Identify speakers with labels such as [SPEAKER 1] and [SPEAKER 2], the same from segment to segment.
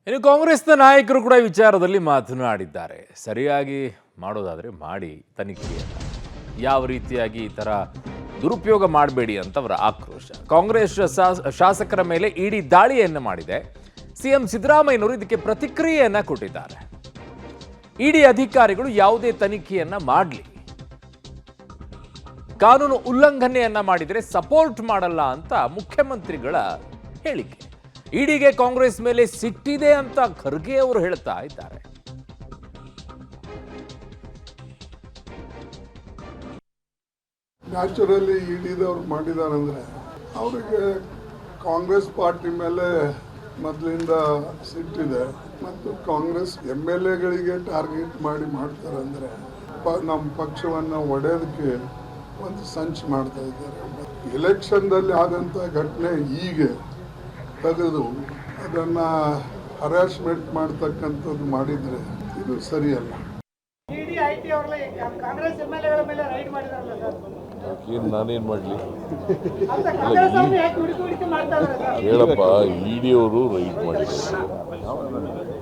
[SPEAKER 1] ಇನ್ನು ಕಾಂಗ್ರೆಸ್ನ ನಾಯಕರು ಕೂಡ ಈ ವಿಚಾರದಲ್ಲಿ ಮಾತನಾಡಿದ್ದಾರೆ. ಸರಿಯಾಗಿ ಮಾಡೋದಾದ್ರೆ ಮಾಡಿ ತನಿಖೆಯನ್ನು, ಯಾವ ರೀತಿಯಾಗಿ ಈ ಥರ ದುರುಪಯೋಗ ಮಾಡಬೇಡಿ ಅಂತ ಅವರ ಆಕ್ರೋಶ. ಕಾಂಗ್ರೆಸ್ ಶಾಸಕರ ಮೇಲೆ ಇಡಿ ದಾಳಿಯನ್ನು ಮಾಡಿದೆ. ಸಿಎಂ ಸಿದ್ದರಾಮಯ್ಯನವರು ಇದಕ್ಕೆ ಪ್ರತಿಕ್ರಿಯೆಯನ್ನ ಕೊಟ್ಟಿದ್ದಾರೆ. ಇಡಿ ಅಧಿಕಾರಿಗಳು ಯಾವುದೇ ತನಿಖೆಯನ್ನ ಮಾಡಲಿ, ಕಾನೂನು ಉಲ್ಲಂಘನೆಯನ್ನ ಮಾಡಿದರೆ ಸಪೋರ್ಟ್ ಮಾಡಲ್ಲ ಅಂತ ಮುಖ್ಯಮಂತ್ರಿಗಳ ಹೇಳಿಕೆ. ಇಡಿಗೆ ಕಾಂಗ್ರೆಸ್ ಮೇಲೆ ಸಿಟ್ಟಿದೆ ಅಂತ ಖರ್ಗೆ ಅವರು ಹೇಳ್ತಾ ಇದ್ದಾರೆ.
[SPEAKER 2] ನ್ಯಾಚುರಲಿ ಇಡಿದವ್ರು ಮಾಡಿದಾರಂದ್ರೆ ಅವರಿಗೆ ಕಾಂಗ್ರೆಸ್ ಪಾರ್ಟಿ ಮೇಲೆ ಮೊದಲಿಂದ ಸಿಟ್ಟಿದೆ ಮತ್ತು ಕಾಂಗ್ರೆಸ್ MLA-ಗಳಿಗೆ ಟಾರ್ಗೆಟ್ ಮಾಡಿ ಮಾಡ್ತಾರೆ ಅಂದರೆ ನಮ್ಮ ಪಕ್ಷವನ್ನು ಒಡೆಯೋದಕ್ಕೆ ಒಂದು ಸಂಚು ಮಾಡ್ತಾ ಇದ್ದಾರೆ. ಎಲೆಕ್ಷನ್ದಲ್ಲಿ ಆದಂಥ ಘಟನೆ ಈಗ ತೆಗೆದು ಅದನ್ನು ಹರಾಸ್ಮೆಂಟ್ ಮಾಡ್ತಕ್ಕಂಥದ್ದು ಮಾಡಿದರೆ ಇದು ಸರಿಯಲ್ಲ.
[SPEAKER 3] ಏನು ನಾನೇನು ಮಾಡಲಿ ಹೇಳಪ್ಪ. ಇ.ಡಿ ಅವರು ರೈಡ್ ಮಾಡಿದ್ದಾರೆ,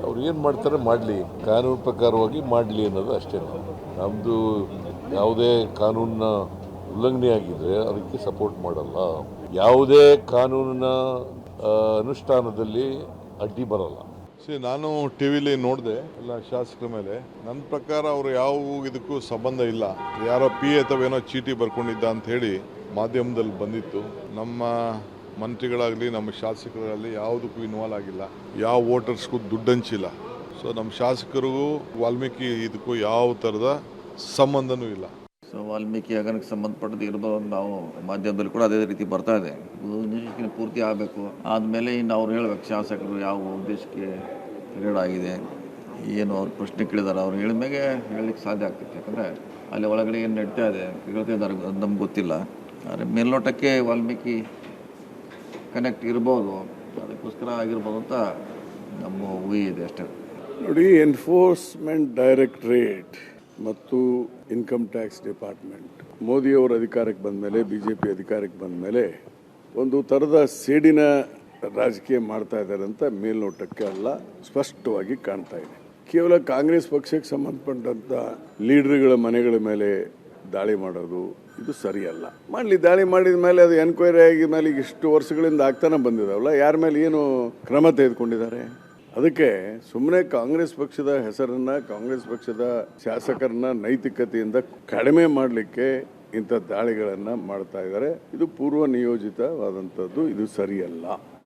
[SPEAKER 3] ಅವ್ರು ಏನು ಮಾಡ್ತಾರೆ ಮಾಡಲಿ, ಕಾನೂನು ಪ್ರಕಾರವಾಗಿ ಮಾಡಲಿ ಅನ್ನೋದು ಅಷ್ಟೇ. ನಮ್ಮದು ಯಾವುದೇ ಕಾನೂನಿನ ಉಲ್ಲಂಘನೆ ಆಗಿದ್ರೆ ಅದಕ್ಕೆ ಸಪೋರ್ಟ್ ಮಾಡಲ್ಲ. ಯಾವುದೇ ಕಾನೂನಿನ ಅನುಷ್ಠಾನದಲ್ಲಿ ಅಡ್ಡಿ ಬರಲ್ಲ. ನಾನು ಟಿ ವಿಲಿ ನೋಡಿದೆ ಎಲ್ಲ ಶಾಸಕರ ಮೇಲೆ. ನನ್ನ ಪ್ರಕಾರ ಅವರು ಯಾವ ಇದಕ್ಕೂ ಸಂಬಂಧ ಇಲ್ಲ. ಯಾರೋ ಅಥವಾ ಏನೋ ಚೀಟಿ ಬರ್ಕೊಂಡಿದ್ದ ಅಂತ ಹೇಳಿ ಮಾಧ್ಯಮದಲ್ಲಿ ಬಂದಿತ್ತು. ನಮ್ಮ ಮಂತ್ರಿಗಳಾಗಲಿ ನಮ್ಮ ಶಾಸಕರಾಗಲಿ ಯಾವುದಕ್ಕೂ ಇನ್ವಾಲ್ವ್ ಆಗಿಲ್ಲ, ಯಾವ ವೋಟರ್ಸ್ಗೂ ದುಡ್ಡು ಹಂಚಿಲ್ಲ. ಸೊ ನಮ್ಮ ಶಾಸಕರಿಗೂ ವಾಲ್ಮೀಕಿ ಇದಕ್ಕೂ ಯಾವ ಥರದ ಸಂಬಂಧನೂ ಇಲ್ಲ.
[SPEAKER 4] ಸೊ ವಾಲ್ಮೀಕಿ ಹಗರಣಕ್ಕೆ ಸಂಬಂಧಪಟ್ಟದ್ದು ಇರ್ಬೋದು. ನಾವು ಮಾಧ್ಯಮದಲ್ಲಿ ಕೂಡ ಅದೇ ರೀತಿ ಬರ್ತಾ ಇದೆ. ಪೂರ್ತಿ ಆಗಬೇಕು, ಆದಮೇಲೆ ಇನ್ನು ಅವ್ರು ಹೇಳ್ಬೇಕು ಶಾಸಕರು ಯಾವ ಉದ್ದೇಶಕ್ಕೆ ಆಗಿದೆ, ಏನು ಅವ್ರು ಪ್ರಶ್ನೆ ಕೇಳಿದಾರೆ, ಅವ್ರು ಹೇಳಿದ್ಮೇಲೆ ಹೇಳಲಿಕ್ಕೆ ಸಾಧ್ಯ ಆಗ್ತೈತೆ. ಯಾಕಂದರೆ ಅಲ್ಲಿ ಒಳಗಡೆ ಏನು ನಡೀತಾ ಇದೆ ಹೇಳ್ತಾ ಇದ್ದಾರೆ ಅದು ನಮ್ಗೆ ಗೊತ್ತಿಲ್ಲ. ಆದರೆ ಮೇಲ್ನೋಟಕ್ಕೆ ವಾಲ್ಮೀಕಿ ಕನೆಕ್ಟ್ ಇರ್ಬೋದು, ಅದಕ್ಕೋಸ್ಕರ ಆಗಿರ್ಬೋದು ಅಂತ ನಮ್ಮ ಊಹೆ ಇದೆ ಅಷ್ಟೇ.
[SPEAKER 2] ನೋಡಿ, ಎನ್ಫೋರ್ಸ್ಮೆಂಟ್ ಡೈರೆಕ್ಟರೇಟ್ ಮತ್ತು ಇನ್ಕಮ್ ಟ್ಯಾಕ್ಸ್ ಡಿಪಾರ್ಟ್ಮೆಂಟ್ ಮೋದಿಯವರು ಅಧಿಕಾರಕ್ಕೆ ಬಂದ ಮೇಲೆ, BJP ಅಧಿಕಾರಕ್ಕೆ ಬಂದ ಮೇಲೆ ಒಂದು ಥರದ ಸೇಡಿನ ರಾಜಕೀಯ ಮಾಡ್ತಾ ಇದ್ದಾರೆ ಅಂತ ಮೇಲ್ನೋಟಕ್ಕೆ ಅಲ್ಲ ಸ್ಪಷ್ಟವಾಗಿ ಕಾಣ್ತಾ ಇದೆ. ಕೇವಲ ಕಾಂಗ್ರೆಸ್ ಪಕ್ಷಕ್ಕೆ ಸಂಬಂಧಪಟ್ಟಂಥ ಲೀಡರ್ಗಳ ಮನೆಗಳ ಮೇಲೆ ದಾಳಿ ಮಾಡೋದು ಇದು ಸರಿಯಲ್ಲ. ಮಾಡಲಿ, ದಾಳಿ ಮಾಡಿದ ಮೇಲೆ ಅದು ಎನ್ಕ್ವೈರಿ ಆಗಿದ ಮೇಲೆ ಈಗ ಇಷ್ಟು ವರ್ಷಗಳಿಂದ ಆಗ್ತಾನೆ ಬಂದಿದಾವಲ್ಲ, ಯಾರ ಮೇಲೆ ಏನು ಕ್ರಮ ತೆಗೆದುಕೊಂಡಿದ್ದಾರೆ? ಅದಕ್ಕೆ ಸುಮ್ಮನೆ ಕಾಂಗ್ರೆಸ್ ಪಕ್ಷದ ಹೆಸರನ್ನ, ಕಾಂಗ್ರೆಸ್ ಪಕ್ಷದ ಶಾಸಕರನ್ನ ನೈತಿಕತೆಯಿಂದ ಕಡಿಮೆ ಮಾಡಲಿಕ್ಕೆ ಇಂಥ ದಾಳಿಗಳನ್ನು ಮಾಡ್ತಾ ಇದ್ದಾರೆ. ಇದು ಪೂರ್ವ ನಿಯೋಜಿತವಾದಂಥದ್ದು, ಇದು ಸರಿಯಲ್ಲ.